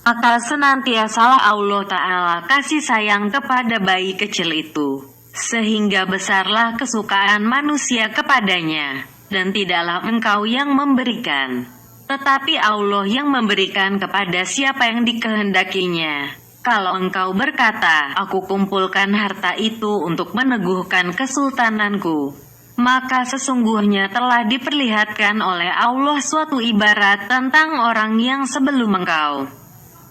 maka senantiasalah Allah Ta'ala kasih sayang kepada bayi kecil itu, sehingga besarlah kesukaan manusia kepadanya, dan tidaklah engkau yang memberikan, tetapi Allah yang memberikan kepada siapa yang dikehendakinya. Kalau engkau berkata, aku kumpulkan harta itu untuk meneguhkan kesultananku, maka sesungguhnya telah diperlihatkan oleh Allah suatu ibarat tentang orang yang sebelum engkau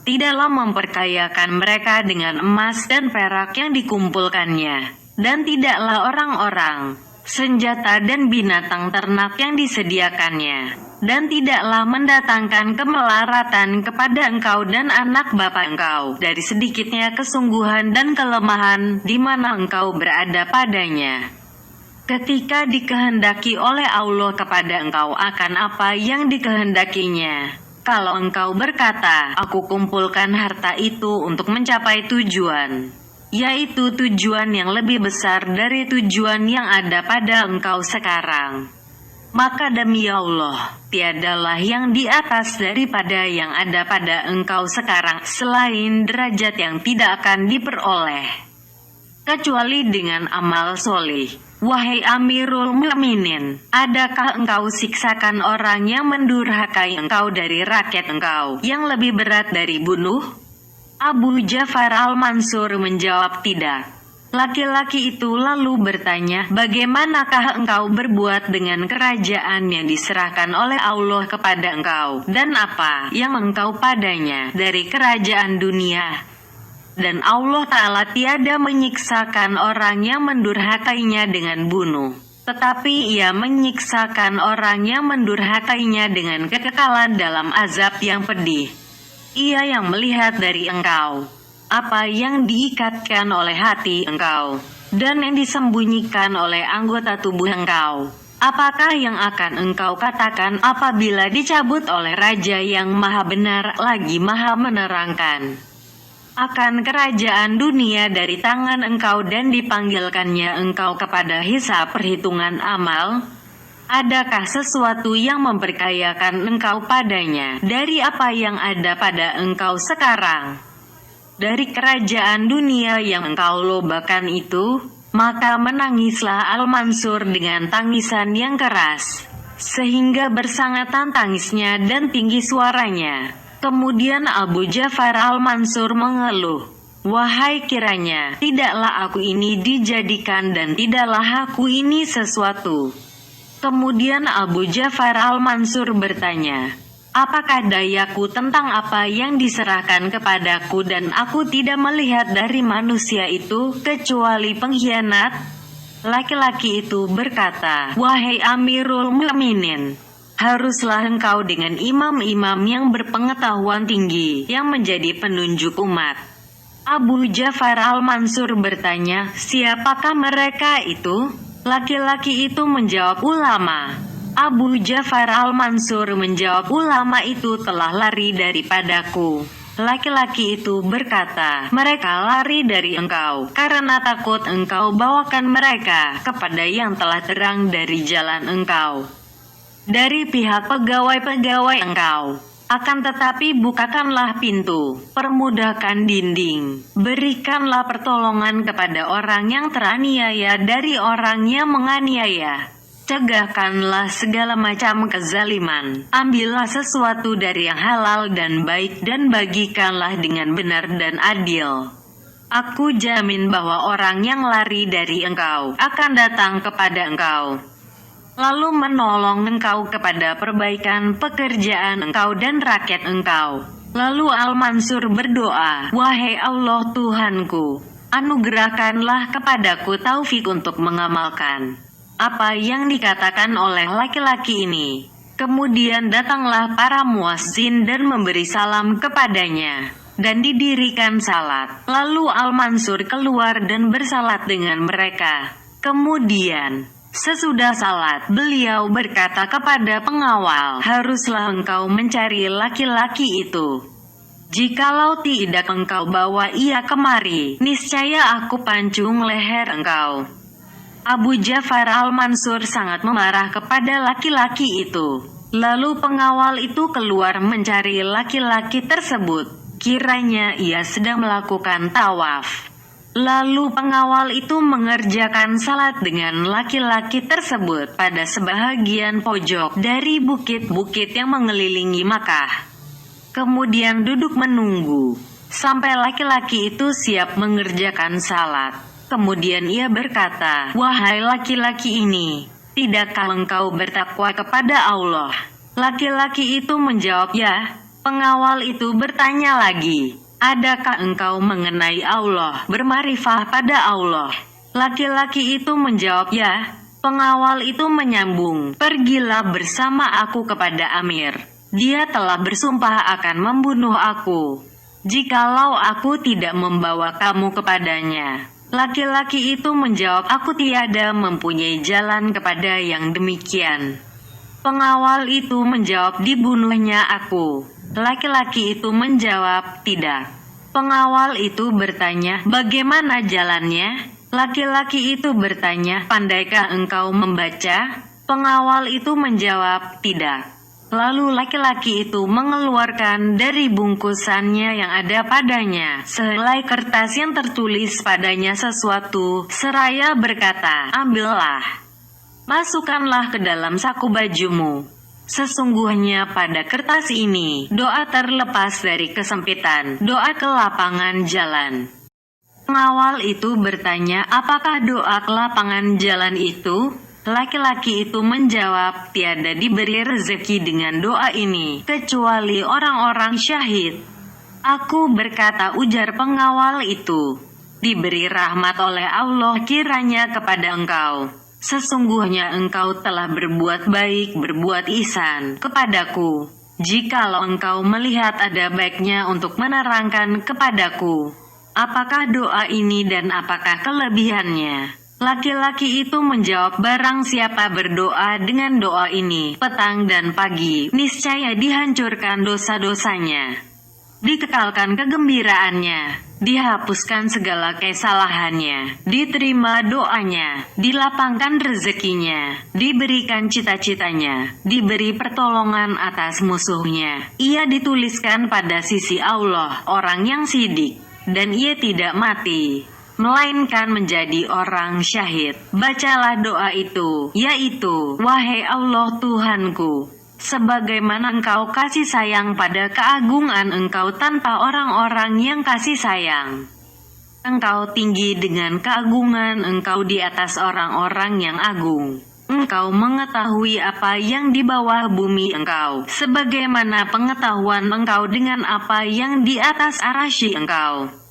tidaklah memperkayakan mereka dengan emas dan perak yang dikumpulkannya, dan tidaklah orang-orang, senjata dan binatang ternak yang disediakannya, dan tidaklah mendatangkan kemelaratan kepada engkau dan anak bapa engkau dari sedikitnya kesungguhan dan kelemahan di mana engkau berada padanya. Ketika dikehendaki oleh Allah kepada engkau akan apa yang dikehendakinya, kalau engkau berkata, aku kumpulkan harta itu untuk mencapai tujuan, yaitu tujuan yang lebih besar dari tujuan yang ada pada engkau sekarang, maka demi Allah, tiadalah yang di atas daripada yang ada pada engkau sekarang selain derajat yang tidak akan diperoleh kecuali dengan amal solih. Wahai Amirul Mukminin, adakah engkau siksakan orang yang mendurhakai engkau dari rakyat engkau yang lebih berat dari bunuh? Abu Ja'far al-Mansur menjawab tidak. Laki-laki itu lalu bertanya, bagaimanakah engkau berbuat dengan kerajaan yang diserahkan oleh Allah kepada engkau, dan apa yang engkau padanya dari kerajaan dunia? Dan Allah Ta'ala tiada menyiksakan orang yang mendurhakainya dengan bunuh, tetapi Ia menyiksakan orang yang mendurhakainya dengan kekekalan dalam azab yang pedih. Ia yang melihat dari engkau apa yang diikatkan oleh hati engkau, dan yang disembunyikan oleh anggota tubuh engkau. Apakah yang akan engkau katakan apabila dicabut oleh Raja yang Maha Benar lagi Maha Menerangkan akan kerajaan dunia dari tangan engkau dan dipanggilkannya engkau kepada hisab perhitungan amal? Adakah sesuatu yang memperkayakan engkau padanya dari apa yang ada pada engkau sekarang? Dari kerajaan dunia yang engkau lobakan itu? Maka menangislah Al-Mansur dengan tangisan yang keras, sehingga bersangatan tangisnya dan tinggi suaranya. Kemudian Abu Ja'far al-Mansur mengeluh, wahai kiranya, tidaklah aku ini dijadikan dan tidaklah aku ini sesuatu. Kemudian Abu Ja'far al-Mansur bertanya, apakah dayaku tentang apa yang diserahkan kepadaku dan aku tidak melihat dari manusia itu kecuali pengkhianat? Laki-laki itu berkata, wahai Amirul Mukminin, haruslah engkau dengan imam-imam yang berpengetahuan tinggi, yang menjadi penunjuk umat. Abu Ja'far al-Mansur bertanya, siapakah mereka itu? Laki-laki itu menjawab, ulama. Abu Ja'far al-Mansur menjawab, ulama itu telah lari daripadaku. Laki-laki itu berkata, mereka lari dari engkau, karena takut engkau bawakan mereka kepada yang telah terang dari jalan engkau, dari pihak pegawai-pegawai engkau. Akan tetapi bukakanlah pintu, permudahkan dinding, berikanlah pertolongan kepada orang yang teraniaya dari orang yang menganiaya. Cegahkanlah segala macam kezaliman, ambillah sesuatu dari yang halal dan baik dan bagikanlah dengan benar dan adil. Aku jamin bahwa orang yang lari dari engkau akan datang kepada engkau, lalu menolong engkau kepada perbaikan pekerjaan engkau dan rakyat engkau. Lalu Al-Mansur berdoa, wahai Allah Tuhanku, anugerahkanlah kepadaku taufik untuk mengamalkan apa yang dikatakan oleh laki-laki ini. Kemudian datanglah para muazzin dan memberi salam kepadanya, dan didirikan salat. Lalu Al-Mansur keluar dan bersalat dengan mereka. Kemudian sesudah salat, beliau berkata kepada pengawal, haruslah engkau mencari laki-laki itu. Jikalau tidak engkau bawa ia kemari, niscaya aku pancung leher engkau. Abu Ja'far al-Mansur sangat memarah kepada laki-laki itu. Lalu pengawal itu keluar mencari laki-laki tersebut. kiranya ia sedang melakukan tawaf. Lalu pengawal itu mengerjakan salat dengan laki-laki tersebut pada sebahagian pojok dari bukit-bukit yang mengelilingi Makkah. Kemudian duduk menunggu sampai laki-laki itu siap mengerjakan salat. Kemudian ia berkata, "Wahai laki-laki ini, tidakkah engkau bertakwa kepada Allah?" Laki-laki itu menjawab, "Ya." Pengawal itu bertanya lagi, "Adakah engkau mengenai Allah, bermarifah pada Allah?" Laki-laki itu menjawab, "Ya." Pengawal itu menyambung, "Pergilah bersama aku kepada Amir. Dia telah bersumpah akan membunuh aku jikalau aku tidak membawa kamu kepadanya." Laki-laki itu menjawab, "Aku tiada mempunyai jalan kepada yang demikian." Pengawal itu menjawab, "Dibunuhnya aku." Laki-laki itu menjawab, "Tidak." Pengawal itu bertanya, "Bagaimana jalannya?" Laki-laki itu bertanya, "Pandaikah engkau membaca?" Pengawal itu menjawab, "Tidak." Lalu laki-laki itu mengeluarkan dari bungkusannya yang ada padanya sehelai kertas yang tertulis padanya sesuatu, seraya berkata, "Ambillah, masukkanlah ke dalam saku bajumu. Sesungguhnya pada kertas ini, doa terlepas dari kesempitan, doa ke lapangan jalan." Pengawal itu bertanya, "Apakah doa ke lapangan jalan itu?" Laki-laki itu menjawab, "Tiada diberi rezeki dengan doa ini, kecuali orang-orang syahid." "Aku berkata," ujar pengawal itu, "diberi rahmat oleh Allah kiranya kepada engkau. Sesungguhnya engkau telah berbuat baik, berbuat ihsan kepadaku. Jikalau engkau melihat ada baiknya untuk menerangkan kepadaku, apakah doa ini dan apakah kelebihannya?" Laki-laki itu menjawab, "Barang siapa berdoa dengan doa ini, petang dan pagi, niscaya dihancurkan dosa-dosanya, dikekalkan kegembiraannya, dihapuskan segala kesalahannya, diterima doanya, dilapangkan rezekinya, diberikan cita-citanya, diberi pertolongan atas musuhnya. Ia dituliskan pada sisi Allah orang yang sidik, dan ia tidak mati, melainkan menjadi orang syahid." Bacalah doa itu, yaitu, "Wahai Allah Tuhanku, sebagaimana engkau kasih sayang pada keagungan engkau tanpa orang-orang yang kasih sayang. Engkau tinggi dengan keagungan engkau di atas orang-orang yang agung. Engkau mengetahui apa yang di bawah bumi engkau, sebagaimana pengetahuan engkau dengan apa yang di atas arasy engkau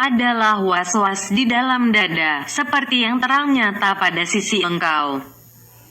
adalah was-was di dalam dada, seperti yang terang nyata pada sisi engkau.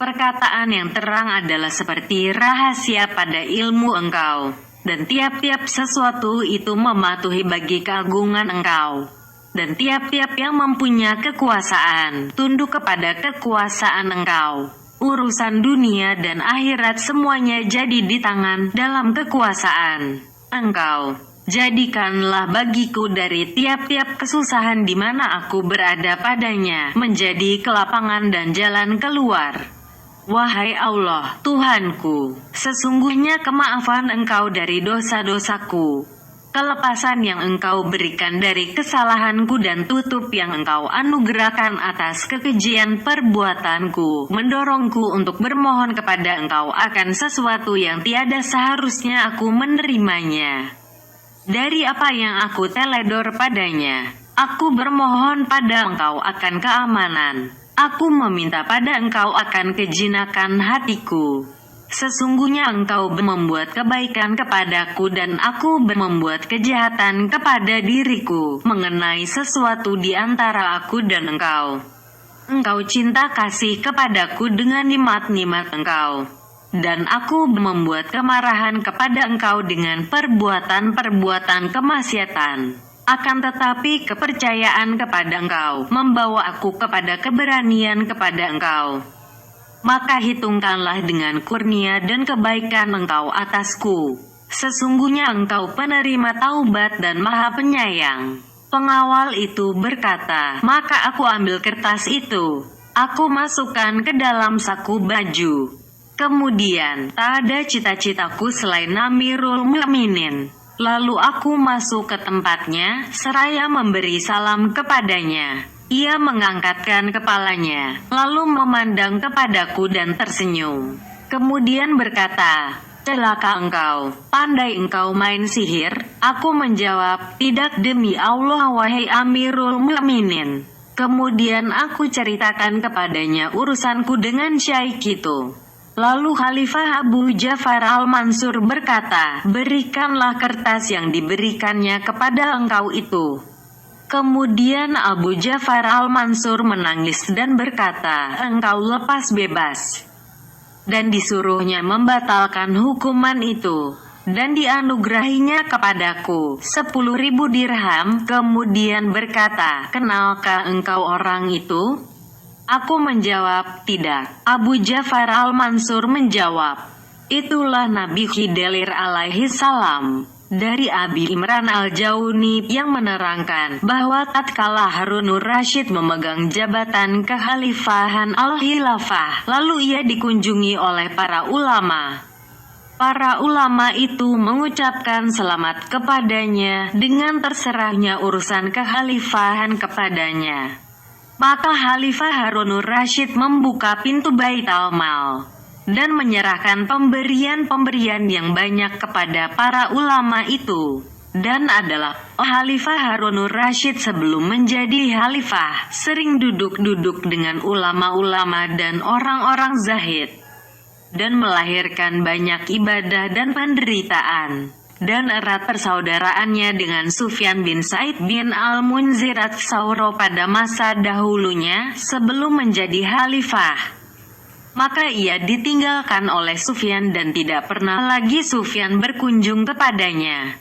Perkataan yang terang adalah seperti rahasia pada ilmu engkau, dan tiap-tiap sesuatu itu mematuhi bagi keagungan engkau. Dan tiap-tiap yang mempunyai kekuasaan, tunduk kepada kekuasaan engkau. Urusan dunia dan akhirat semuanya jadi di tangan dalam kekuasaan engkau. Jadikanlah bagiku dari tiap-tiap kesusahan di mana aku berada padanya, menjadi kelapangan dan jalan keluar. Wahai Allah, Tuhanku, sesungguhnya kemaafan engkau dari dosa-dosaku, kelepasan yang engkau berikan dari kesalahanku dan tutup yang engkau anugerahkan atas kekejian perbuatanku, mendorongku untuk bermohon kepada engkau akan sesuatu yang tiada seharusnya aku menerimanya. Dari apa yang aku teledor padanya, aku bermohon pada engkau akan keamanan. Aku meminta pada engkau akan kejinakan hatiku. Sesungguhnya engkau membuat kebaikan kepadaku dan aku membuat kejahatan kepada diriku mengenai sesuatu di antara aku dan engkau. Engkau cinta kasih kepadaku dengan nikmat-nikmat engkau. Dan aku membuat kemarahan kepada engkau dengan perbuatan-perbuatan kemaksiatan. Akan tetapi kepercayaan kepada engkau membawa aku kepada keberanian kepada engkau. Maka hitungkanlah dengan kurnia dan kebaikan engkau atasku. Sesungguhnya engkau penerima taubat dan maha penyayang." Pengawal itu berkata, "Maka aku ambil kertas itu. Aku masukkan ke dalam saku baju. Kemudian, tak ada cita-citaku selain Amirul Mukminin. Lalu aku masuk ke tempatnya, seraya memberi salam kepadanya. Ia mengangkatkan kepalanya, lalu memandang kepadaku dan tersenyum. Kemudian berkata, "Celaka engkau, pandai engkau main sihir?" Aku menjawab, "Tidak demi Allah wahai Amirul Mukminin." Kemudian aku ceritakan kepadanya urusanku dengan syaikh itu. Lalu Khalifah Abu Ja'far al-Mansur berkata, "Berikanlah kertas yang diberikannya kepada engkau itu." Kemudian Abu Ja'far al-Mansur menangis dan berkata, "Engkau lepas bebas." Dan disuruhnya membatalkan hukuman itu. Dan dianugerahinya kepadaku 10.000 dirham. Kemudian berkata, "Kenalkah engkau orang itu?" Aku menjawab, "Tidak." Abu Ja'far al-Mansur menjawab, "Itulah Nabi Khidir alaihi salam." Dari Abi Imran al-Jauni yang menerangkan bahwa tatkala Harunur Rasyid memegang jabatan kekhalifahan al-Khilafah, lalu ia dikunjungi oleh para ulama. Para ulama itu mengucapkan selamat kepadanya dengan terserahnya urusan kekhalifahan kepadanya. Maka Khalifah Harunur Rasyid membuka pintu Baitul Mal dan menyerahkan pemberian-pemberian yang banyak kepada para ulama itu. Dan adalah Khalifah Harunur Rasyid sebelum menjadi khalifah sering duduk-duduk dengan ulama-ulama dan orang-orang zahid, dan melahirkan banyak ibadah dan penderitaan, dan erat persaudaraannya dengan Sufyan bin Sa'id bin al-Munzir ats-Tsauri pada masa dahulunya sebelum menjadi khalifah. Maka ia ditinggalkan oleh Sufyan dan tidak pernah lagi Sufyan berkunjung kepadanya.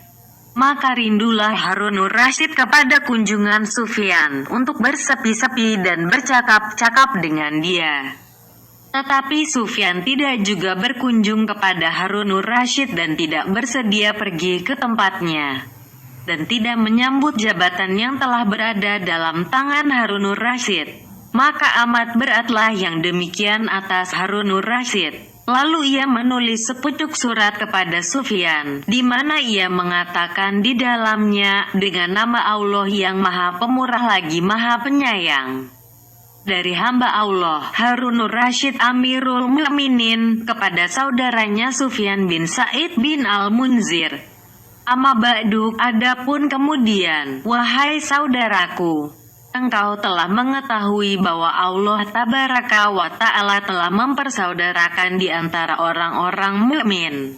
Maka rindulah Harunur Rasyid kepada kunjungan Sufyan untuk bersepi-sepi dan bercakap-cakap dengan dia. Tetapi Sufyan tidak juga berkunjung kepada Harunur Rasyid dan tidak bersedia pergi ke tempatnya, dan tidak menyambut jabatan yang telah berada dalam tangan Harunur Rasyid. Maka amat beratlah yang demikian atas Harunur Rasyid. Lalu ia menulis sepucuk surat kepada Sufyan, di mana ia mengatakan di dalamnya, "Dengan nama Allah yang Maha Pemurah lagi Maha Penyayang, dari hamba Allah, Harunur Rasyid Amirul Mukminin, kepada saudaranya Sufyan bin Sa'id bin al-Munzir. Amma ba'du, adapun kemudian, wahai saudaraku, engkau telah mengetahui bahwa Allah Tabaraka wa Ta'ala telah mempersaudarakan di antara orang-orang mukmin,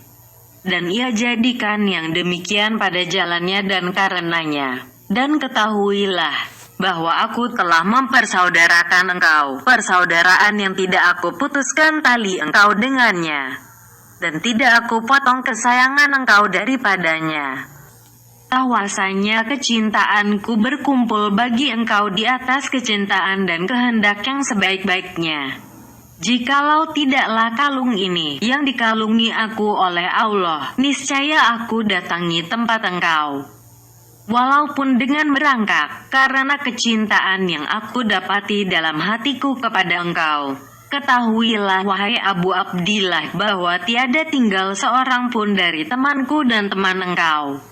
dan ia jadikan yang demikian pada jalannya dan karenanya. Dan ketahuilah bahwa aku telah mempersaudarakan engkau, persaudaraan yang tidak aku putuskan tali engkau dengannya, dan tidak aku potong kesayangan engkau daripadanya. Bahwasanya kecintaanku berkumpul bagi engkau di atas kecintaan dan kehendak yang sebaik-baiknya. Jikalau tidaklah kalung ini yang dikalungi aku oleh Allah, niscaya aku datangi tempat engkau, walaupun dengan merangkak, karena kecintaan yang aku dapati dalam hatiku kepada engkau. Ketahuilah wahai Abu Abdillah bahwa tiada tinggal seorang pun dari temanku dan teman engkau,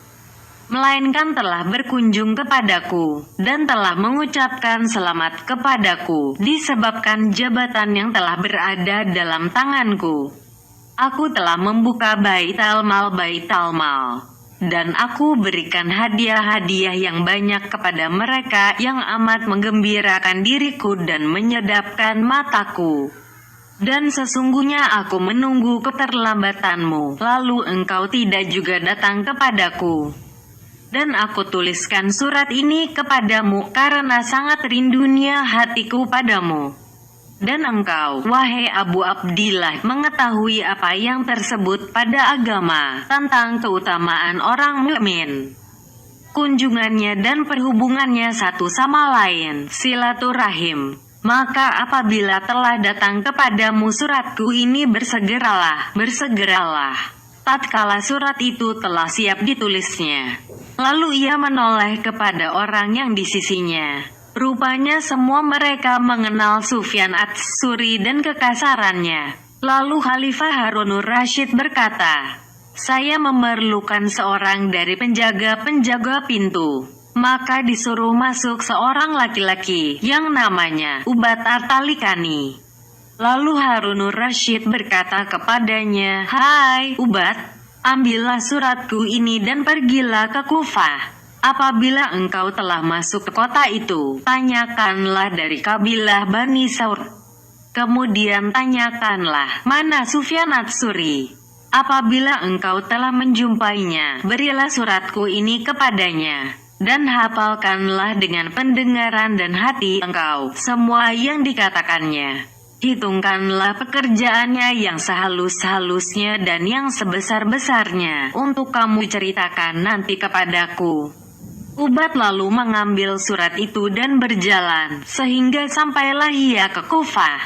melainkan telah berkunjung kepadaku, dan telah mengucapkan selamat kepadaku, disebabkan jabatan yang telah berada dalam tanganku. Aku telah membuka Baitul Mal, dan aku berikan hadiah-hadiah yang banyak kepada mereka yang amat menggembirakan diriku dan menyedapkan mataku. Dan sesungguhnya aku menunggu keterlambatanmu, lalu engkau tidak juga datang kepadaku. Dan aku tuliskan surat ini kepadamu karena sangat rindunya hatiku padamu. Dan engkau, wahai Abu Abdillah, mengetahui apa yang tersebut pada agama tentang keutamaan orang mukmin, kunjungannya dan perhubungannya satu sama lain, silaturahim. Maka apabila telah datang kepadamu suratku ini, bersegeralah. Tatkala surat itu telah siap ditulisnya, lalu ia menoleh kepada orang yang di sisinya. Rupanya semua mereka mengenal Sufyan ats-Tsauri dan kekasarannya. Lalu Khalifah Harunur Rasyid berkata, saya memerlukan seorang dari penjaga-penjaga pintu. Maka disuruh masuk seorang laki-laki yang namanya Ubat At-Talikani. Lalu Harunur Rasyid berkata kepadanya, "Hai Ubat, ambillah suratku ini dan pergilah ke Kufah. Apabila engkau telah masuk ke kota itu, tanyakanlah dari kabilah Bani Saur. Kemudian tanyakanlah, mana Sufyan Ats-Tsuri. Apabila engkau telah menjumpainya, berilah suratku ini kepadanya. Dan hafalkanlah dengan pendengaran dan hati engkau semua yang dikatakannya. Hitungkanlah pekerjaannya yang sehalus-halusnya dan yang sebesar-besarnya untuk kamu ceritakan nanti kepadaku." Ubat lalu mengambil surat itu dan berjalan, sehingga sampailah ia ke Kufah.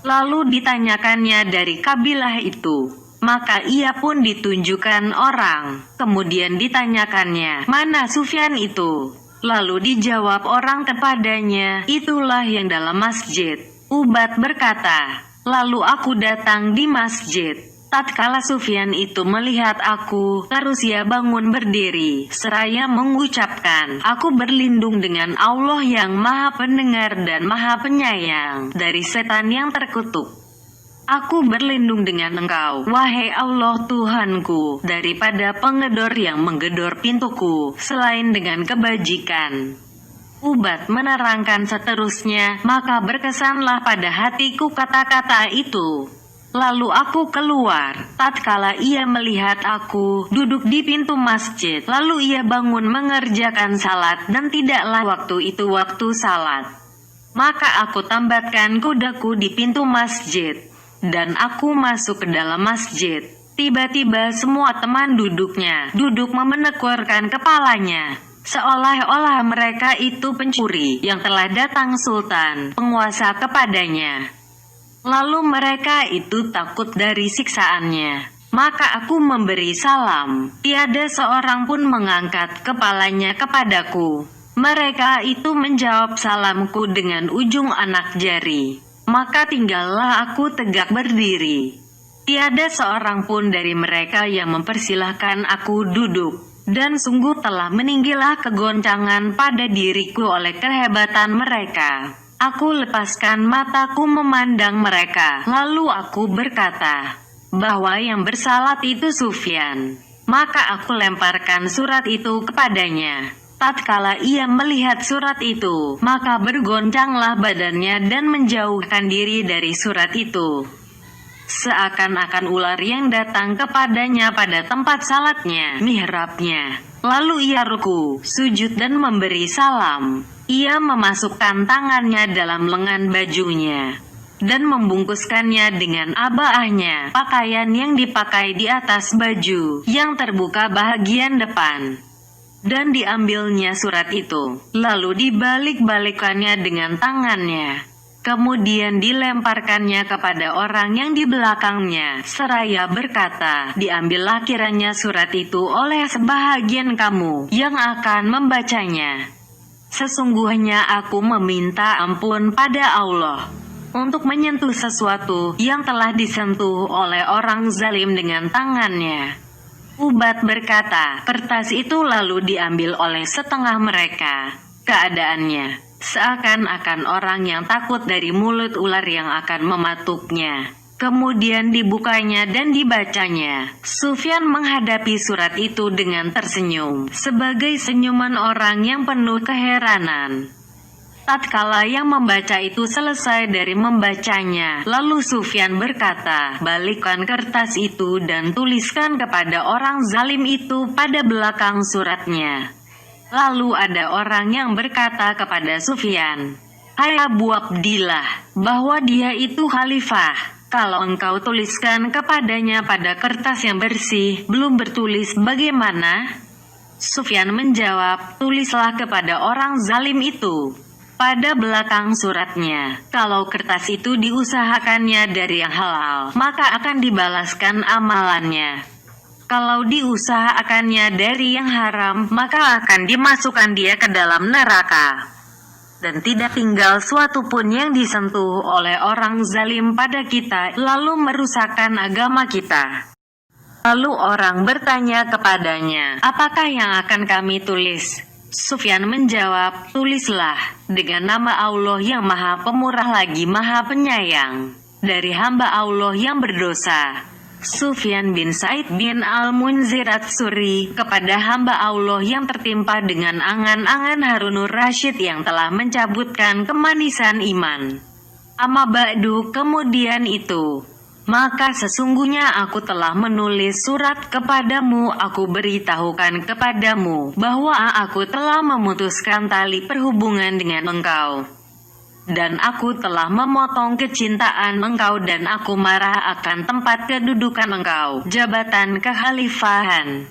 Lalu ditanyakannya dari kabilah itu. Maka ia pun ditunjukkan orang. Kemudian ditanyakannya, "Mana Sufyan itu?" Lalu dijawab orang kepadanya, "Itulah yang dalam masjid." Ubat berkata, "Lalu aku datang di masjid. Tatkala Sufyan itu melihat aku, terus ia bangun berdiri, seraya mengucapkan, 'Aku berlindung dengan Allah yang Maha Pendengar dan Maha Penyayang dari setan yang terkutuk. Aku berlindung dengan Engkau, wahai Allah Tuhanku, daripada pengedor yang menggedor pintuku, selain dengan kebajikan.'" Ubat menerangkan seterusnya, "Maka berkesanlah pada hatiku kata-kata itu. Lalu aku keluar, tatkala ia melihat aku duduk di pintu masjid, lalu ia bangun mengerjakan salat dan tidaklah waktu itu waktu salat. Maka aku tambatkan kudaku di pintu masjid, dan aku masuk ke dalam masjid. Tiba-tiba semua teman duduknya duduk memenekurkan kepalanya, seolah-olah mereka itu pencuri yang telah datang sultan, penguasa kepadanya. Lalu mereka itu takut dari siksaannya. Maka aku memberi salam, tiada seorang pun mengangkat kepalanya kepadaku. Mereka itu menjawab salamku dengan ujung anak jari. Maka tinggallah aku tegak berdiri. Tiada seorang pun dari mereka yang mempersilahkan aku duduk. Dan sungguh telah meninggilah kegoncangan pada diriku oleh kehebatan mereka. Aku lepaskan mataku memandang mereka. Lalu aku berkata, bahwa yang bersalat itu Sufyan. Maka aku lemparkan surat itu kepadanya. Tatkala ia melihat surat itu, maka bergoncanglah badannya dan menjauhkan diri dari surat itu. Seakan-akan ular yang datang kepadanya pada tempat salatnya, mihrabnya. Lalu ia ruku, sujud dan memberi salam. Ia memasukkan tangannya dalam lengan bajunya dan membungkuskannya dengan abaahnya, pakaian yang dipakai di atas baju, yang terbuka bahagian depan. Dan diambilnya surat itu, lalu dibalik-balikannya dengan tangannya. Kemudian dilemparkannya kepada orang yang di belakangnya, seraya berkata, "Diambillah kiranya surat itu oleh sebahagian kamu yang akan membacanya. Sesungguhnya aku meminta ampun pada Allah untuk menyentuh sesuatu yang telah disentuh oleh orang zalim dengan tangannya." Ubat berkata, kertas itu lalu diambil oleh setengah mereka. Keadaannya seakan-akan orang yang takut dari mulut ular yang akan mematuknya. Kemudian dibukanya dan dibacanya. Sufyan menghadapi surat itu dengan tersenyum, sebagai senyuman orang yang penuh keheranan. Tatkala yang membaca itu selesai dari membacanya, lalu Sufyan berkata, "Balikkan kertas itu dan tuliskan kepada orang zalim itu pada belakang suratnya." Lalu ada orang yang berkata kepada Sufyan, "Hai Abu Abdillah, bahwa dia itu khalifah. Kalau engkau tuliskan kepadanya pada kertas yang bersih, belum bertulis bagaimana?" Sufyan menjawab, "Tulislah kepada orang zalim itu pada belakang suratnya. Kalau kertas itu diusahakannya dari yang halal, maka akan dibalaskan amalannya. Kalau diusahakannya dari yang haram, maka akan dimasukkan dia ke dalam neraka. Dan tidak tinggal suatu pun yang disentuh oleh orang zalim pada kita, lalu merusakkan agama kita." Lalu orang bertanya kepadanya, apakah yang akan kami tulis? Sufyan menjawab, tulislah, dengan nama Allah yang maha pemurah lagi maha penyayang, dari hamba Allah yang berdosa. Sufyan bin Said bin Al-Munzir Ats-Suri, kepada hamba Allah yang tertimpa dengan angan-angan Harunur Rasyid yang telah mencabutkan kemanisan iman. Amma ba'du, kemudian itu, maka sesungguhnya aku telah menulis surat kepadamu, aku beritahukan kepadamu bahwa aku telah memutuskan tali perhubungan dengan engkau, dan aku telah memotong kecintaan engkau, dan aku marah akan tempat kedudukan engkau, jabatan kekhalifahan,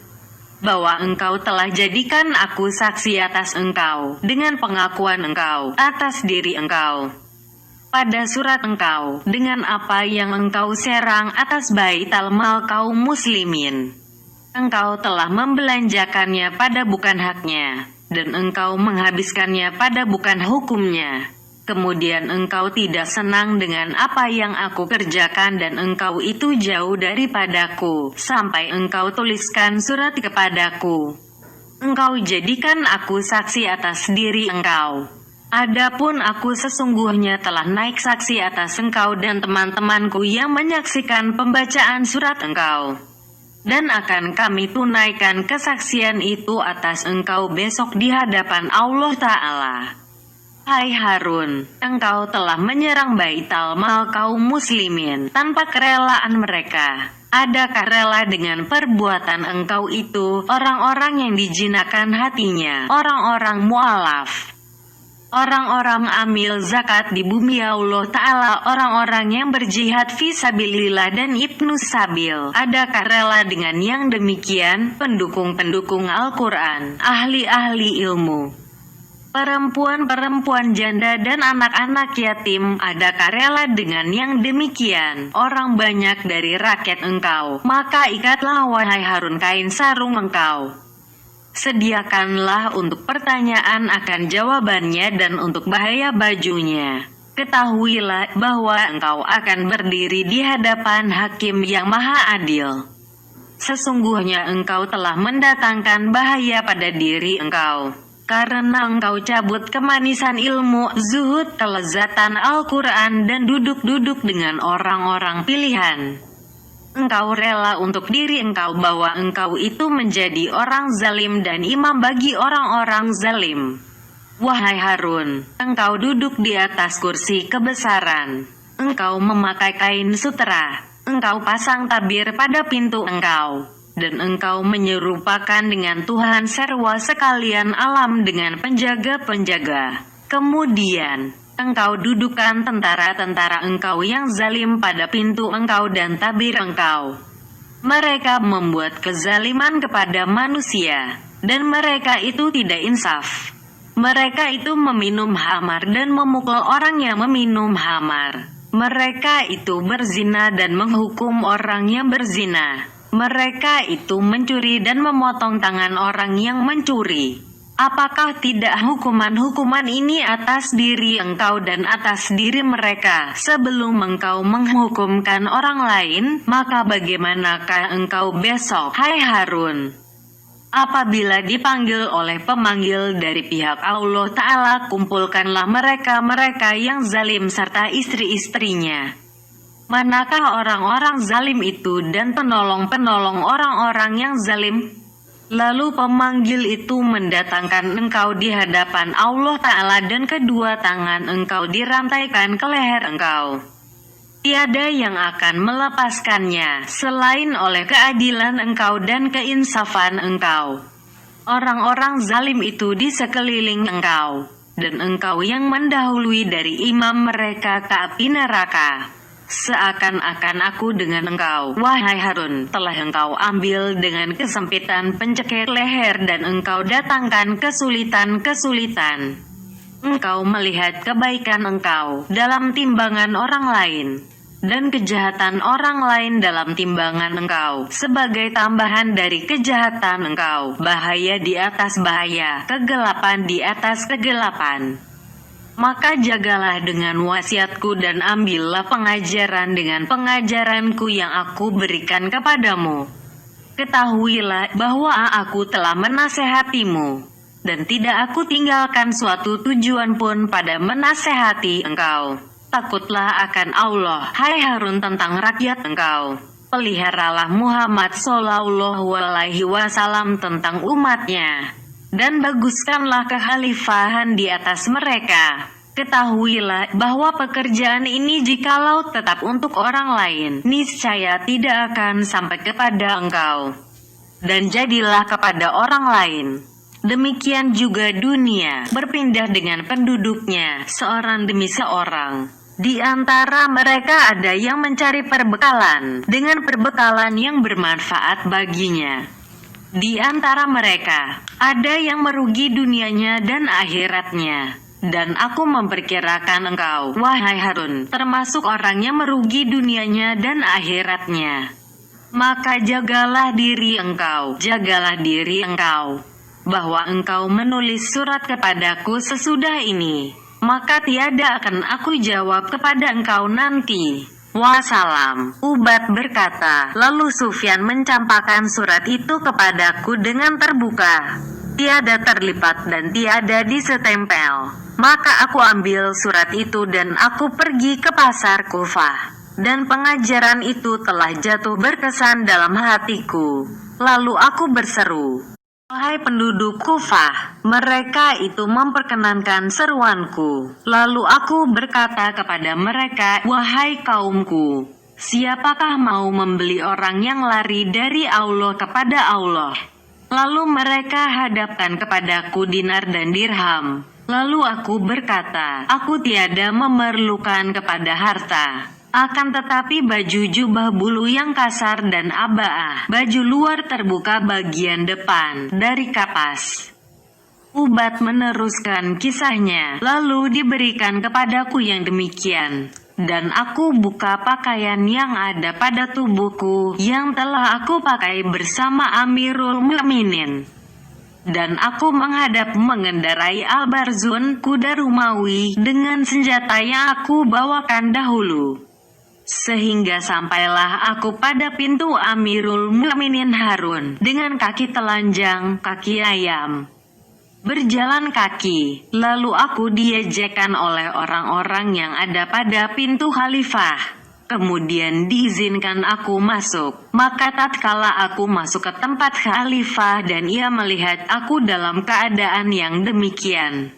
bahwa engkau telah jadikan aku saksi atas engkau, dengan pengakuan engkau atas diri engkau pada surat engkau, dengan apa yang engkau serang atas Baitul Mal kaum muslimin. Engkau telah membelanjakannya pada bukan haknya, dan engkau menghabiskannya pada bukan hukumnya. Kemudian engkau tidak senang dengan apa yang aku kerjakan, dan engkau itu jauh daripadaku, sampai engkau tuliskan surat kepadaku. Engkau jadikan aku saksi atas diri engkau. Adapun aku sesungguhnya telah naik saksi atas engkau dan teman-temanku yang menyaksikan pembacaan surat engkau. Dan akan kami tunaikan kesaksian itu atas engkau besok di hadapan Allah Ta'ala. Hai Harun, engkau telah menyerang Baitul Mal kaum muslimin tanpa kerelaan mereka. Adakah rela dengan perbuatan engkau itu orang-orang yang dijinakan hatinya, orang-orang mu'alaf, orang-orang amil zakat di bumi Allah Ta'ala, orang-orang yang berjihad fisabilillah dan ibnu sabil? Adakah rela dengan yang demikian? Pendukung-pendukung Al-Quran, ahli-ahli ilmu, perempuan-perempuan janda dan anak-anak yatim, adakah rela dengan yang demikian? Orang banyak dari rakyat engkau, maka ikatlah wahai Harun kain sarung engkau. Sediakanlah untuk pertanyaan akan jawabannya dan untuk bahaya bajunya. Ketahuilah bahwa engkau akan berdiri di hadapan Hakim yang Maha Adil. Sesungguhnya engkau telah mendatangkan bahaya pada diri engkau, karena engkau cabut kemanisan ilmu, zuhud, kelezatan Al-Quran, dan duduk-duduk dengan orang-orang pilihan. Engkau rela untuk diri engkau bahwa engkau itu menjadi orang zalim dan imam bagi orang-orang zalim. Wahai Harun, engkau duduk di atas kursi kebesaran. Engkau memakai kain sutera. Engkau pasang tabir pada pintu engkau. Dan engkau menyerupakan dengan Tuhan serwa sekalian alam dengan penjaga-penjaga. Kemudian engkau dudukkan tentara-tentara engkau yang zalim pada pintu engkau dan tabir engkau. Mereka membuat kezaliman kepada manusia, dan mereka itu tidak insaf. Mereka itu meminum khamar dan memukul orang yang meminum khamar. Mereka itu berzina dan menghukum orang yang berzina. Mereka itu mencuri dan memotong tangan orang yang mencuri. Apakah tidak hukuman-hukuman ini atas diri engkau dan atas diri mereka sebelum engkau menghukumkan orang lain? Maka bagaimanakah engkau besok, hai Harun? Apabila dipanggil oleh pemanggil dari pihak Allah Ta'ala, kumpulkanlah mereka-mereka yang zalim serta istri-istrinya. Manakah orang-orang zalim itu dan penolong-penolong orang-orang yang zalim? Lalu pemanggil itu mendatangkan engkau di hadapan Allah Ta'ala dan kedua tangan engkau dirantaikan ke leher engkau. Tiada yang akan melepaskannya selain oleh keadilan engkau dan keinsafan engkau. Orang-orang zalim itu di sekeliling engkau, dan engkau yang mendahului dari imam mereka ke api neraka. Seakan-akan aku dengan engkau, wahai Harun, telah engkau ambil dengan kesempitan pencekik leher dan engkau datangkan kesulitan-kesulitan. Engkau melihat kebaikan engkau dalam timbangan orang lain, dan kejahatan orang lain dalam timbangan engkau, sebagai tambahan dari kejahatan engkau, bahaya di atas bahaya, kegelapan di atas kegelapan. Maka jagalah dengan wasiatku dan ambillah pengajaran dengan pengajaranku yang aku berikan kepadamu. Ketahuilah bahwa aku telah menasehatimu, dan tidak aku tinggalkan suatu tujuan pun pada menasehati engkau. Takutlah akan Allah, hai Harun, tentang rakyat engkau. Peliharalah Muhammad Shallallahu Alaihi Wasallam tentang umatnya, dan baguskanlah kekhalifahan di atas mereka. Ketahuilah bahwa pekerjaan ini jikalau tetap untuk orang lain, niscaya tidak akan sampai kepada engkau, dan jadilah kepada orang lain. Demikian juga dunia berpindah dengan penduduknya, seorang demi seorang. Di antara mereka ada yang mencari perbekalan dengan perbekalan yang bermanfaat baginya. Di antara mereka ada yang merugi dunianya dan akhiratnya. Dan aku memperkirakan engkau, wahai Harun, termasuk orang yang merugi dunianya dan akhiratnya. Maka jagalah diri engkau, bahwa engkau menulis surat kepadaku sesudah ini. Maka tiada akan aku jawab kepada engkau nanti. Wassalam. Ubaid berkata, lalu Sufyan mencampakkan surat itu kepadaku dengan terbuka, tiada terlipat dan tiada disetempel. Maka aku ambil surat itu dan aku pergi ke pasar Kufah. Dan pengajaran itu telah jatuh berkesan dalam hatiku. Lalu aku berseru, wahai penduduk Kufah, mereka itu memperkenankan seruanku. Lalu aku berkata kepada mereka, wahai kaumku, siapakah mau membeli orang yang lari dari Allah kepada Allah? Lalu mereka hadapkan kepadaku dinar dan dirham. Lalu aku berkata, aku tiada memerlukan kepada harta. Akan tetapi baju jubah bulu yang kasar dan abaah, baju luar terbuka bagian depan, dari kapas. Ubaid meneruskan kisahnya, lalu diberikan kepadaku yang demikian. Dan aku buka pakaian yang ada pada tubuhku, yang telah aku pakai bersama Amirul Mukminin. Dan aku mengendarai Al-Barzun, kuda Rumawi, dengan senjata yang aku bawakan dahulu. Sehingga sampailah aku pada pintu Amirul Mukminin Harun, dengan kaki telanjang, kaki ayam. Berjalan kaki, lalu aku diejekkan oleh orang-orang yang ada pada pintu khalifah. Kemudian diizinkan aku masuk. Maka tatkala aku masuk ke tempat khalifah dan ia melihat aku dalam keadaan yang demikian,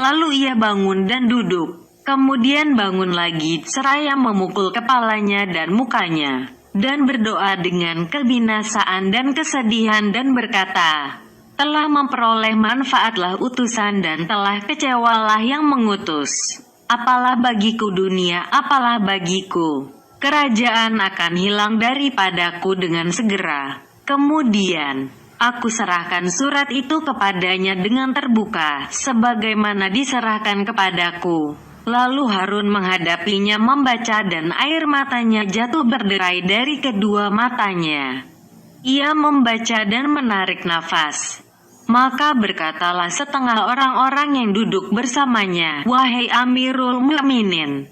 lalu ia bangun dan duduk. Kemudian bangun lagi seraya memukul kepalanya dan mukanya, dan berdoa dengan kebinasaan dan kesedihan dan berkata, telah memperoleh manfaatlah utusan dan telah kecewalah yang mengutus. Apalah bagiku dunia, apalah bagiku. Kerajaan akan hilang daripadaku dengan segera. Kemudian, aku serahkan surat itu kepadanya dengan terbuka, sebagaimana diserahkan kepadaku. Lalu Harun menghadapinya membaca dan air matanya jatuh berderai dari kedua matanya. Ia membaca dan menarik nafas. Maka berkatalah setengah orang-orang yang duduk bersamanya, wahai Amirul Mukminin,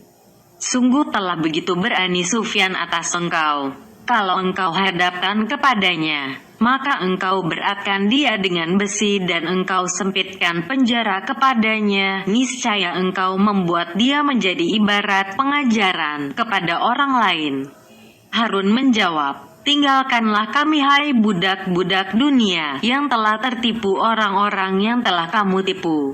sungguh telah begitu berani Sufyan atas engkau. Kalau engkau hadapkan kepadanya, maka engkau beratkan dia dengan besi dan engkau sempitkan penjara kepadanya. Niscaya engkau membuat dia menjadi ibarat pengajaran kepada orang lain. Harun menjawab, tinggalkanlah kami hai budak-budak dunia yang telah tertipu orang-orang yang telah kamu tipu.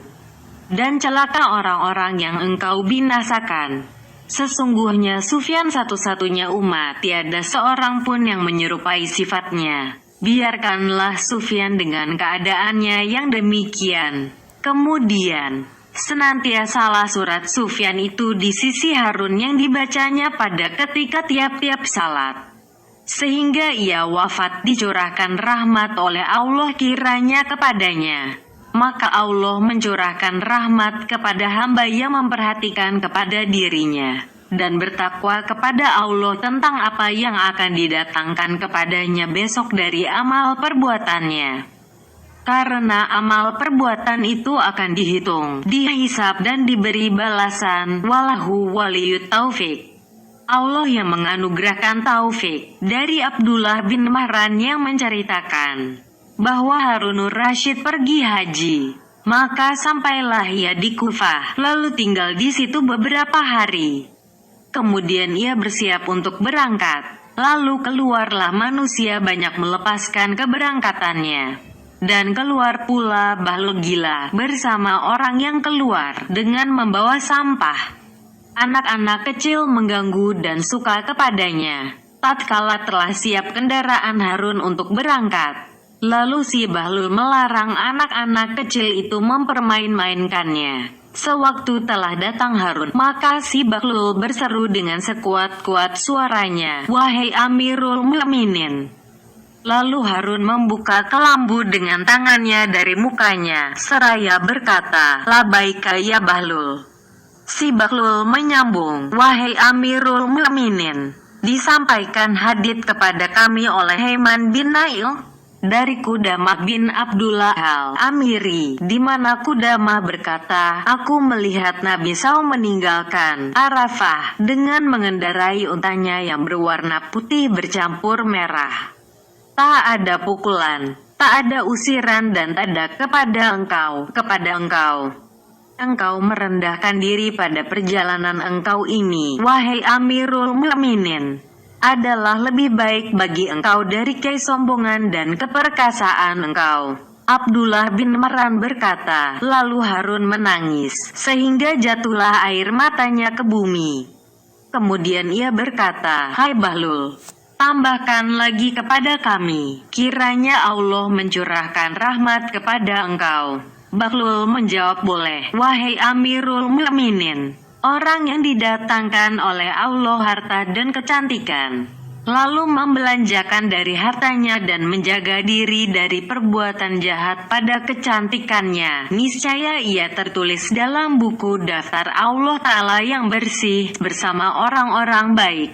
Dan celaka orang-orang yang engkau binasakan. Sesungguhnya Sufyan satu-satunya umat, tiada seorang pun yang menyerupai sifatnya. Biarkanlah Sufyan dengan keadaannya yang demikian. Kemudian, senantiasalah surat Sufyan itu di sisi Harun yang dibacanya pada ketika tiap-tiap salat. Sehingga ia wafat dicurahkan rahmat oleh Allah kiranya kepadanya. Maka Allah mencurahkan rahmat kepada hamba yang memperhatikan kepada dirinya, dan bertakwa kepada Allah tentang apa yang akan didatangkan kepadanya besok dari amal perbuatannya. Karena amal perbuatan itu akan dihitung, dihisab dan diberi balasan. Wallahu waliyut taufik. Allah yang menganugerahkan taufik. Dari Abdullah bin Mahran yang menceritakan bahwa Harunur Rasyid pergi haji. Maka sampailah ia di Kufah, lalu tinggal di situ beberapa hari. Kemudian ia bersiap untuk berangkat. Lalu keluarlah manusia banyak melepaskan keberangkatannya. Dan keluar pula Bahlul gila bersama orang yang keluar dengan membawa sampah. Anak-anak kecil mengganggu dan suka kepadanya. Tatkala telah siap kendaraan Harun untuk berangkat, lalu si Bahlul melarang anak-anak kecil itu mempermain-mainkannya. Sewaktu telah datang Harun, maka si Bahlul berseru dengan sekuat-kuat suaranya, "Wahai Amirul Mukminin!" Lalu Harun membuka kelambu dengan tangannya dari mukanya, seraya berkata, "Labaika ya Bahlul." Si Bahlul menyambung, "Wahai Amirul Mukminin, disampaikan hadits kepada kami oleh Haiman bin Nail dari Qudamah bin Abdullah al-Amiri, di mana Qudamah berkata, aku melihat Nabi SAW meninggalkan Arafah dengan mengendarai untanya yang berwarna putih bercampur merah. Tak ada pukulan, tak ada usiran dan tak ada kepada engkau. Engkau merendahkan diri pada perjalanan engkau ini, wahai Amirul Mukminin. Adalah lebih baik bagi engkau dari kesombongan dan keperkasaan engkau. Abdullah bin Mahran berkata, lalu Harun menangis, sehingga jatuhlah air matanya ke bumi. Kemudian ia berkata, hai Bahlul, tambahkan lagi kepada kami, kiranya Allah mencurahkan rahmat kepada engkau. Bahlul menjawab, boleh, wahai Amirul Mukminin. Orang yang didatangkan oleh Allah harta dan kecantikan, lalu membelanjakan dari hartanya dan menjaga diri dari perbuatan jahat pada kecantikannya, niscaya ia tertulis dalam buku daftar Allah Ta'ala yang bersih bersama orang-orang baik.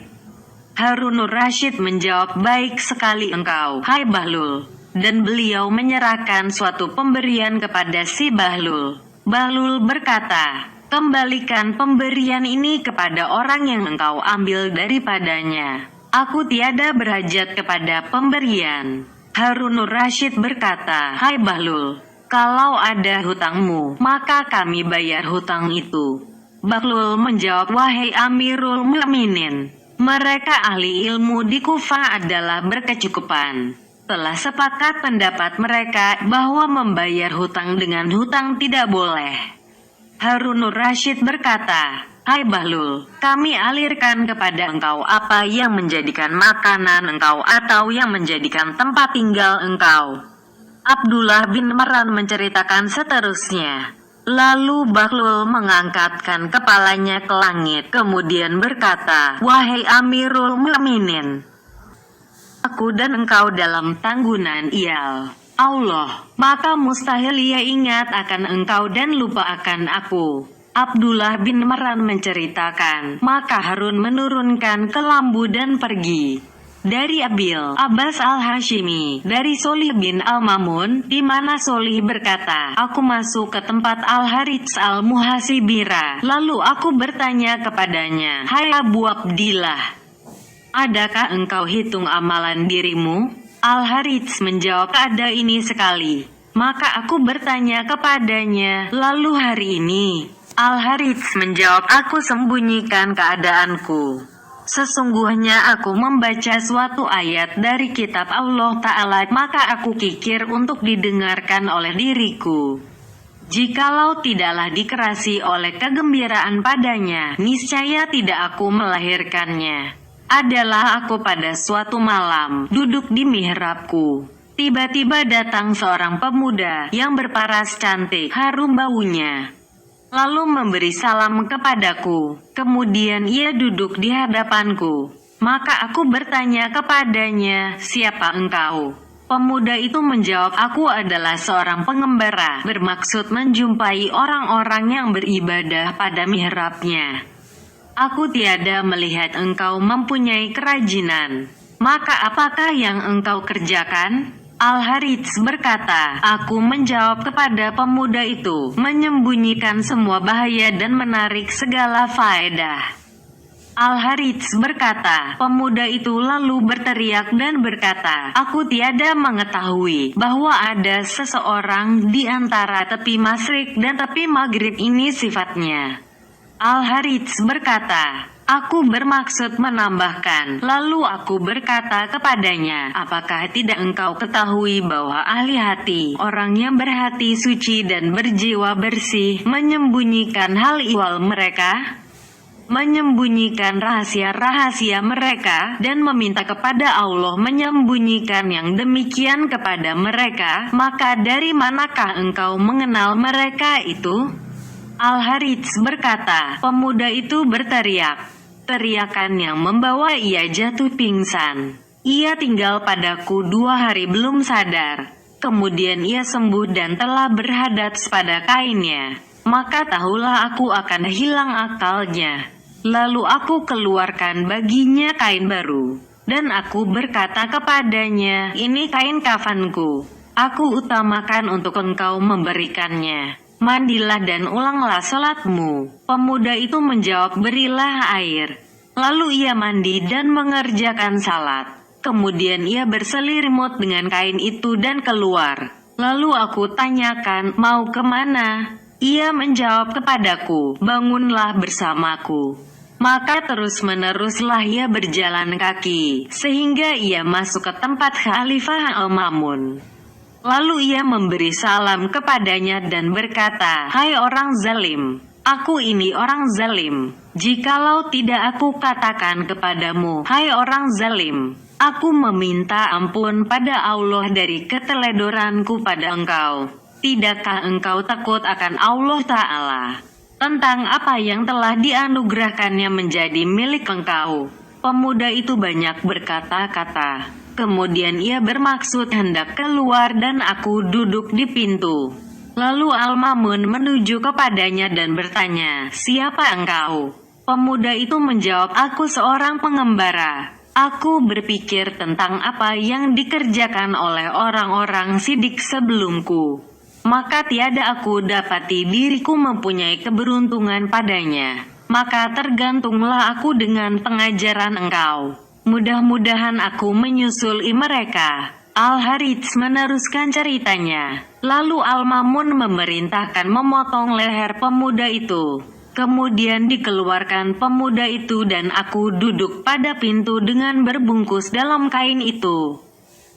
Harunur Rasyid menjawab, baik sekali engkau, hai Bahlul. Dan beliau menyerahkan suatu pemberian kepada si Bahlul. Bahlul berkata, kembalikan pemberian ini kepada orang yang engkau ambil daripadanya. Aku tiada berhajat kepada pemberian. Harunur Rasyid berkata, hai Bahlul, kalau ada hutangmu, maka kami bayar hutang itu. Bahlul menjawab, wahai Amirul Mukminin, mereka ahli ilmu di Kufah adalah berkecukupan. Telah sepakat pendapat mereka bahwa membayar hutang dengan hutang tidak boleh. Harunur Rasyid berkata, hai Bahlul, kami alirkan kepada engkau apa yang menjadikan makanan engkau atau yang menjadikan tempat tinggal engkau. Abdullah bin Mahran menceritakan seterusnya. Lalu Bahlul mengangkatkan kepalanya ke langit, kemudian berkata, wahai Amirul Mukminin, aku dan engkau dalam tanggunan iyal Allah, maka mustahil ia ingat akan engkau dan lupa akan aku. Abdullah bin Mahran menceritakan, maka Harun menurunkan kelambu dan pergi. Dari Abil Abbas al-Hashimi, dari Solih bin al-Mamun, di mana Solih berkata, aku masuk ke tempat Al-Harits al-Muhasibira, lalu aku bertanya kepadanya, hai Abu Abdillah, adakah engkau hitung amalan dirimu? Al-Harits menjawab, ada ini sekali. Maka aku bertanya kepadanya, lalu hari ini? Al-Harits menjawab, aku sembunyikan keadaanku. Sesungguhnya aku membaca suatu ayat dari kitab Allah Ta'ala, maka aku kikir untuk didengarkan oleh diriku. Jikalau tidaklah dikerasi oleh kegembiraan padanya, niscaya tidak aku melahirkannya. Adalah aku pada suatu malam, duduk di mihrabku. Tiba-tiba datang seorang pemuda yang berparas cantik, harum baunya. Lalu memberi salam kepadaku. Kemudian ia duduk di hadapanku. Maka aku bertanya kepadanya, siapa engkau? Pemuda itu menjawab, aku adalah seorang pengembara, bermaksud menjumpai orang-orang yang beribadah pada mihrabnya. Aku tiada melihat engkau mempunyai kerajinan. Maka apakah yang engkau kerjakan? Al-Harits berkata, aku menjawab kepada pemuda itu, menyembunyikan semua bahaya dan menarik segala faedah. Al-Harits berkata, pemuda itu lalu berteriak dan berkata, aku tiada mengetahui bahwa ada seseorang di antara tepi Masyrik dan tepi Maghrib ini sifatnya. Al-Harits berkata, aku bermaksud menambahkan, lalu aku berkata kepadanya, apakah tidak engkau ketahui bahwa ahli hati, orang yang berhati suci dan berjiwa bersih, menyembunyikan hal ihwal mereka? Menyembunyikan rahasia-rahasia mereka, dan meminta kepada Allah menyembunyikan yang demikian kepada mereka, maka dari manakah engkau mengenal mereka itu? Al-Harits berkata, pemuda itu berteriak. Teriakan yang membawa ia jatuh pingsan. Ia tinggal padaku 2 hari belum sadar. Kemudian ia sembuh dan telah berhadas pada kainnya. Maka tahulah aku akan hilang akalnya. Lalu aku keluarkan baginya kain baru. Dan aku berkata kepadanya, ini kain kafanku. Aku utamakan untuk engkau memberikannya. Mandilah dan ulanglah salatmu. Pemuda itu menjawab, berilah air. Lalu ia mandi dan mengerjakan salat. Kemudian ia berselimut dengan kain itu dan keluar. Lalu aku tanyakan, mau kemana? Ia menjawab kepadaku, bangunlah bersamaku. Maka terus-meneruslah ia berjalan kaki, sehingga ia masuk ke tempat Khalifah Al-Mamun. Lalu ia memberi salam kepadanya dan berkata, hai orang zalim, aku ini orang zalim. Jikalau tidak aku katakan kepadamu, hai orang zalim, aku meminta ampun pada Allah dari keteledoranku pada engkau. Tidakkah engkau takut akan Allah Ta'ala tentang apa yang telah dianugerahkannya menjadi milik engkau? Pemuda itu banyak berkata-kata. Kemudian ia bermaksud hendak keluar dan aku duduk di pintu. Lalu Al-Mamun menuju kepadanya dan bertanya, siapa engkau? Pemuda itu menjawab, aku seorang pengembara. Aku berpikir tentang apa yang dikerjakan oleh orang-orang sidik sebelumku. Maka tiada aku dapati diriku mempunyai keberuntungan padanya. Maka tergantunglah aku dengan pengajaran engkau. Mudah-mudahan aku menyusuli mereka. Al-Harits meneruskan ceritanya. Lalu Al-Mamun memerintahkan memotong leher pemuda itu. Kemudian dikeluarkan pemuda itu dan aku duduk pada pintu dengan berbungkus dalam kain itu.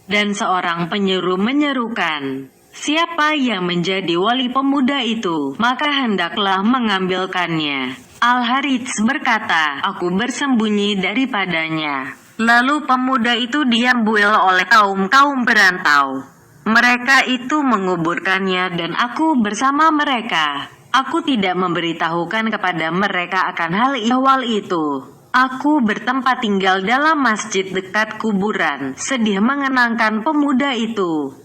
Dan seorang penyeru menyerukan, siapa yang menjadi wali pemuda itu, maka hendaklah mengambilkannya. Al-Harits berkata, aku bersembunyi daripadanya. Lalu pemuda itu diambil oleh kaum-kaum perantau. Mereka itu menguburkannya dan aku bersama mereka. Aku tidak memberitahukan kepada mereka akan hal ihwal itu. Aku bertempat tinggal dalam masjid dekat kuburan, sedih mengenangkan pemuda itu.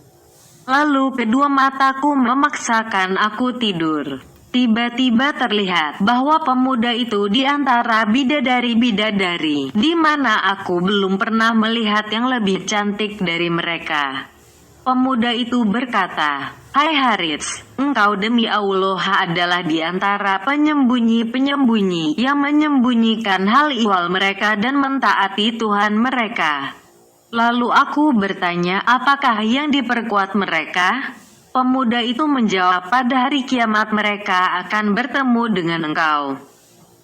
Lalu kedua mataku memaksakan aku tidur. Tiba-tiba terlihat bahwa pemuda itu di antara bidadari-bidadari, di mana aku belum pernah melihat yang lebih cantik dari mereka. Pemuda itu berkata, hai Harits, engkau demi Allah adalah di antara penyembunyi-penyembunyi yang menyembunyikan hal ihwal mereka dan mentaati Tuhan mereka. Lalu aku bertanya, apakah yang diperkuat mereka? Pemuda itu menjawab, pada hari kiamat mereka akan bertemu dengan engkau.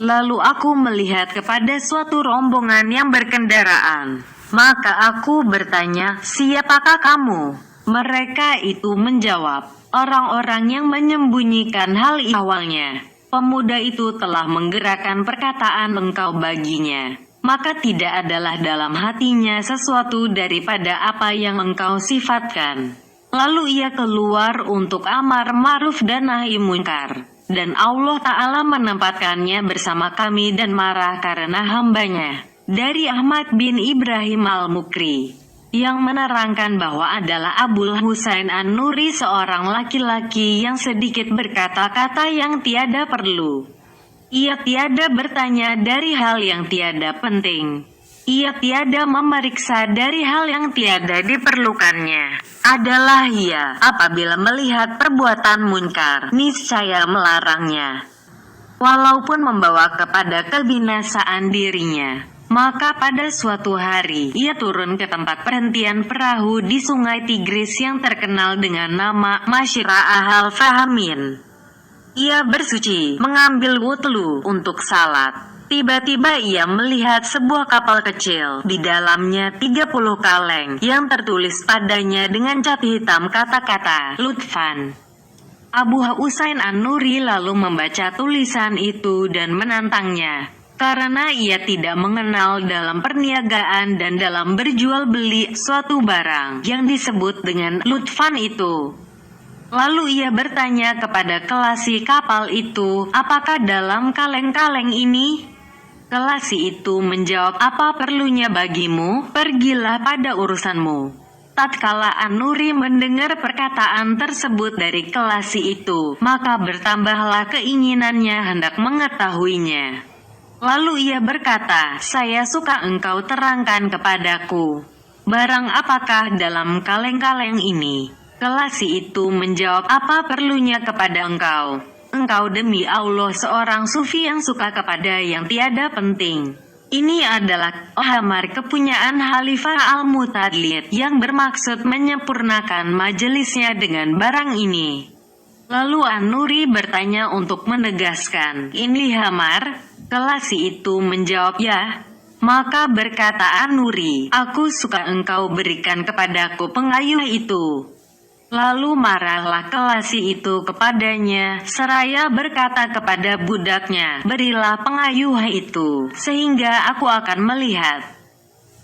Lalu aku melihat kepada suatu rombongan yang berkendaraan. Maka aku bertanya, siapakah kamu? Mereka itu menjawab, orang-orang yang menyembunyikan hal ihwalnya. Pemuda itu telah menggerakkan perkataan engkau baginya. Maka tidak adalah dalam hatinya sesuatu daripada apa yang engkau sifatkan. Lalu ia keluar untuk amar ma'ruf dan nahi munkar. Dan Allah Ta'ala menempatkannya bersama kami dan marah karena hambanya. Dari Ahmad bin Ibrahim al-Mukri, yang menerangkan bahwa adalah Abul Husain An-Nuri, seorang laki-laki yang sedikit berkata-kata yang tiada perlu. Ia tiada bertanya dari hal yang tiada penting. Ia tiada memeriksa dari hal yang tiada diperlukannya. Adalah ia, apabila melihat perbuatan munkar, niscaya melarangnya. walaupun membawa kepada kebinasaan dirinya. Maka pada suatu hari, ia turun ke tempat perhentian perahu di sungai Tigris yang terkenal dengan nama Masyra al-Fahamin. Ia bersuci, mengambil wudhu untuk salat. Tiba-tiba ia melihat sebuah kapal kecil, di dalamnya 30 kaleng, yang tertulis padanya dengan cat hitam kata-kata, Lutfan. Abu Husain An-Nuri lalu membaca tulisan itu dan menantangnya. Karena ia tidak mengenal dalam perniagaan dan dalam berjual beli suatu barang yang disebut dengan Lutfan itu. Lalu ia bertanya kepada kelasi kapal itu, apakah dalam kaleng-kaleng ini? Kelasi itu menjawab, apa perlunya bagimu, pergilah pada urusanmu. Tatkala An-Nuri mendengar perkataan tersebut dari kelasi itu, maka bertambahlah keinginannya hendak mengetahuinya. Lalu ia berkata, saya suka engkau terangkan kepadaku. Barang apakah dalam kaleng-kaleng ini? Kelasi itu menjawab, apa perlunya kepada engkau? Engkau demi Allah seorang sufi yang suka kepada yang tiada penting. Ini adalah khamar kepunyaan Khalifah Al-Mu'tadid yang bermaksud menyempurnakan majelisnya dengan barang ini. Lalu An-Nuri bertanya untuk menegaskan, ini khamar? Kelasi itu menjawab, ya. Maka berkata An-Nuri, aku suka engkau berikan kepadaku pengayuh itu. Lalu marahlah kelasi itu kepadanya, seraya berkata kepada budaknya, berilah pengayuh itu, sehingga aku akan melihat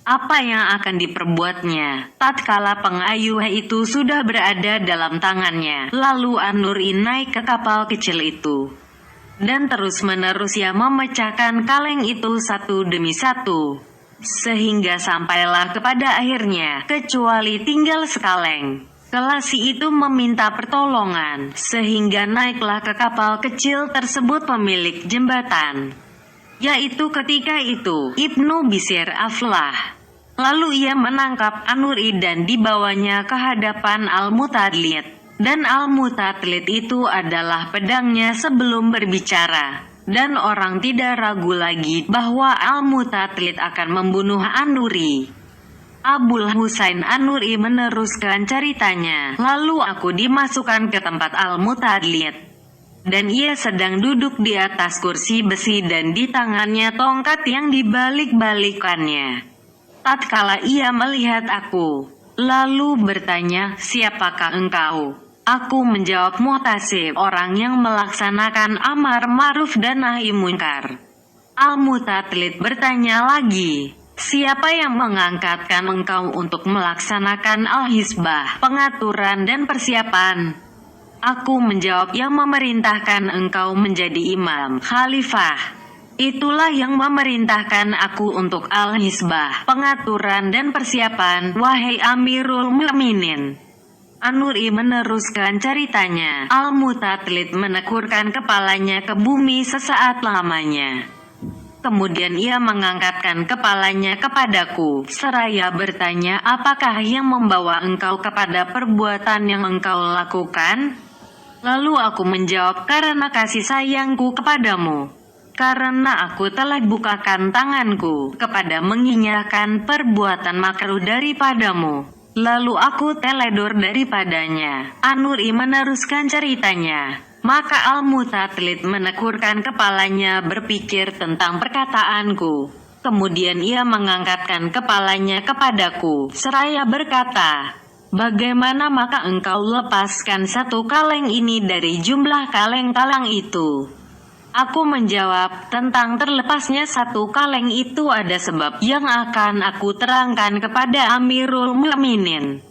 apa yang akan diperbuatnya. Tatkala pengayuh itu sudah berada dalam tangannya, lalu An-Nuri naik ke kapal kecil itu. Dan terus-menerus ia memecahkan kaleng itu satu demi satu, sehingga sampailah kepada akhirnya, kecuali tinggal sekaleng. Kelasi itu meminta pertolongan, sehingga naiklah ke kapal kecil tersebut pemilik jembatan, yaitu ketika itu Ibnu Bisir Aflah. Lalu ia menangkap An-Nuri dan dibawanya ke hadapan Al-Mu'tadid. Dan Al-Mu'tadid itu adalah pedangnya sebelum berbicara. Dan orang tidak ragu lagi bahwa Al-Mu'tadid akan membunuh An-Nuri. Abul Husain An-Nuri meneruskan ceritanya. Lalu aku dimasukkan ke tempat Al-Mu'tadid. Dan ia sedang duduk di atas kursi besi dan di tangannya tongkat yang dibalik-balikannya. Tatkala ia melihat aku, lalu bertanya, siapakah engkau? Aku menjawab, Muhtasib, orang yang melaksanakan amar ma'ruf dan nahi munkar. Al-Mu'tadid bertanya lagi, siapa yang mengangkatkan engkau untuk melaksanakan al-hisbah, pengaturan dan persiapan? Aku menjawab, yang memerintahkan engkau menjadi imam, khalifah. Itulah yang memerintahkan aku untuk al-hisbah, pengaturan dan persiapan, wahai Amirul Mukminin. An-Nuri meneruskan ceritanya. Al-Mu'tadid menekurkan kepalanya ke bumi sesaat lamanya. Kemudian ia mengangkatkan kepalanya kepadaku, seraya bertanya, apakah yang membawa engkau kepada perbuatan yang engkau lakukan? Lalu aku menjawab, karena kasih sayangku kepadamu. Karena aku telah bukakan tanganku kepada menghinakan perbuatan makruh daripadamu. Lalu aku teledor daripadanya. An-Nuri meneruskan ceritanya. Maka Al-Mu'tadid menekurkan kepalanya berpikir tentang perkataanku. Kemudian ia mengangkatkan kepalanya kepadaku, seraya berkata, bagaimana maka engkau lepaskan satu kaleng ini dari jumlah kaleng-kaleng itu? Aku menjawab, tentang terlepasnya satu kaleng itu ada sebab yang akan aku terangkan kepada Amirul Mukminin,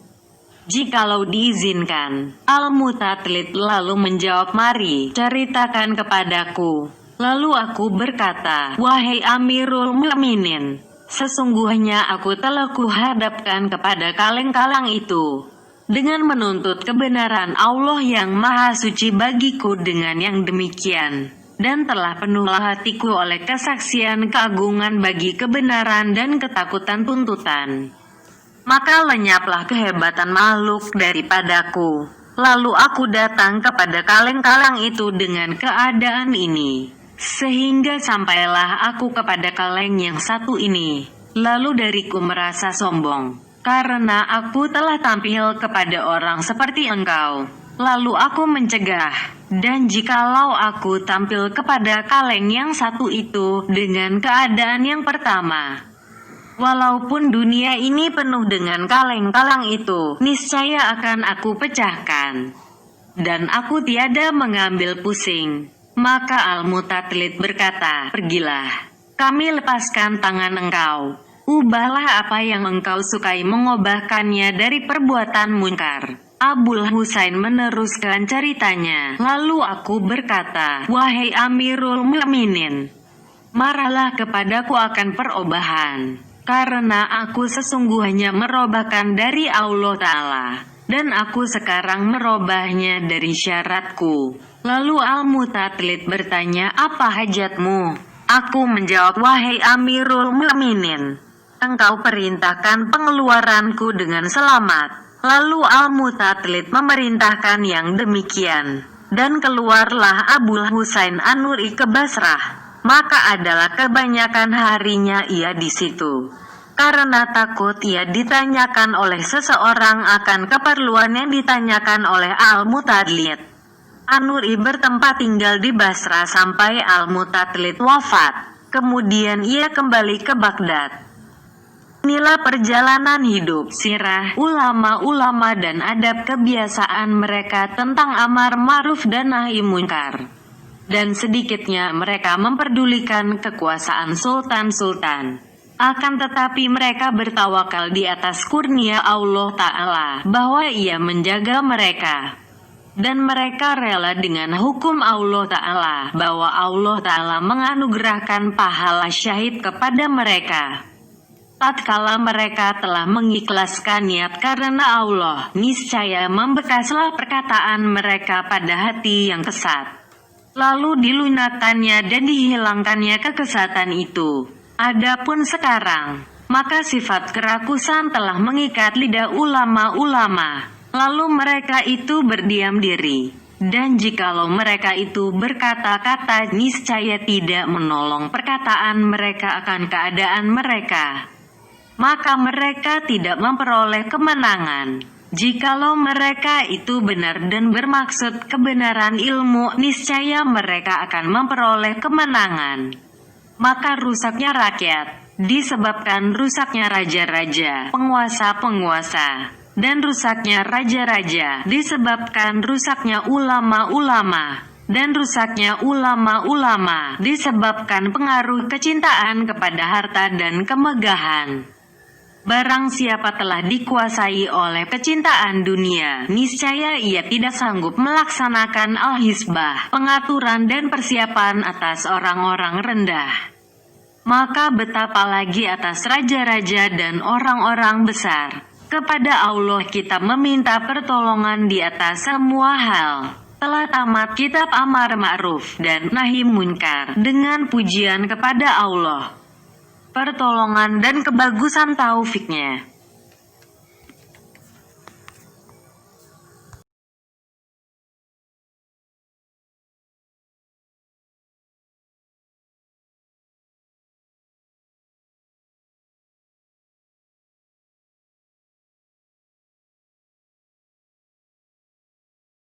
jikalau diizinkan. Al-Mu'tadid lalu menjawab, mari, ceritakan kepadaku. Lalu aku berkata, wahai Amirul Mukminin, sesungguhnya aku telah kuhadapkan kepada kaleng-kaleng itu dengan menuntut kebenaran Allah yang Maha Suci bagiku dengan yang demikian. Dan telah penuhlah hatiku oleh kesaksian keagungan bagi kebenaran dan ketakutan tuntutan. Maka lenyaplah kehebatan makhluk daripadaku. Lalu aku datang kepada kaleng-kaleng itu dengan keadaan ini. Sehingga sampailah aku kepada kaleng yang satu ini. Lalu dariku merasa sombong, karena aku telah tampil kepada orang seperti engkau. Lalu aku mencegah, dan jikalau aku tampil kepada kaleng yang satu itu dengan keadaan yang pertama, walaupun dunia ini penuh dengan kaleng-kaleng itu, niscaya akan aku pecahkan, dan aku tiada mengambil pusing. Maka Al-Mutatlit berkata, pergilah, kami lepaskan tangan engkau. Ubahlah apa yang engkau sukai mengubahkannya dari perbuatan munkar. Abul Husain meneruskan ceritanya. Lalu aku berkata, wahai Amirul Mukminin, marahlah kepadaku akan perubahan, karena aku sesungguhnya merubahkan dari Allah Ta'ala, dan aku sekarang merubahnya dari syaratku. Lalu Al-Mutatlit bertanya, apa hajatmu? Aku menjawab, wahai Amirul Mukminin, engkau perintahkan pengeluaranku dengan selamat. Lalu Al-Mutatlit memerintahkan yang demikian, dan keluarlah Abul Husain An-Nuri ke Basrah. Maka adalah kebanyakan harinya ia di situ, karena takut ia ditanyakan oleh seseorang akan keperluan yang ditanyakan oleh Al-Mutatlit. An-Nuri bertempat tinggal di Basrah sampai Al-Mutatlit wafat. Kemudian ia kembali ke Baghdad. Inilah perjalanan hidup, sirah, ulama-ulama dan adab kebiasaan mereka tentang amar ma'ruf dan nahi munkar. Dan sedikitnya mereka memperdulikan kekuasaan sultan-sultan. Akan tetapi mereka bertawakal di atas kurnia Allah Ta'ala, bahwa ia menjaga mereka. Dan mereka rela dengan hukum Allah Ta'ala, bahwa Allah Ta'ala menganugerahkan pahala syahid kepada mereka. Tatkala mereka telah mengikhlaskan niat karena Allah, niscaya membekaslah perkataan mereka pada hati yang kesat. Lalu dilunakkannya dan dihilangkannya kekesatan itu. Adapun sekarang, maka sifat kerakusan telah mengikat lidah ulama-ulama. Lalu mereka itu berdiam diri. Dan jikalau mereka itu berkata-kata, niscaya tidak menolong perkataan mereka akan keadaan mereka. Maka mereka tidak memperoleh kemenangan. Jikalau mereka itu benar dan bermaksud kebenaran ilmu, niscaya mereka akan memperoleh kemenangan. Maka rusaknya rakyat disebabkan rusaknya raja-raja, penguasa-penguasa, dan rusaknya raja-raja disebabkan rusaknya ulama-ulama, dan rusaknya ulama-ulama disebabkan pengaruh kecintaan kepada harta dan kemegahan. Barang siapa telah dikuasai oleh kecintaan dunia, niscaya ia tidak sanggup melaksanakan al-hisbah, pengaturan dan persiapan atas orang-orang rendah. Maka betapa lagi atas raja-raja dan orang-orang besar. Kepada Allah kita meminta pertolongan di atas semua hal. Telah tamat kitab Amar Ma'ruf dan Nahi Munkar dengan pujian kepada Allah, pertolongan dan kebagusan taufiknya.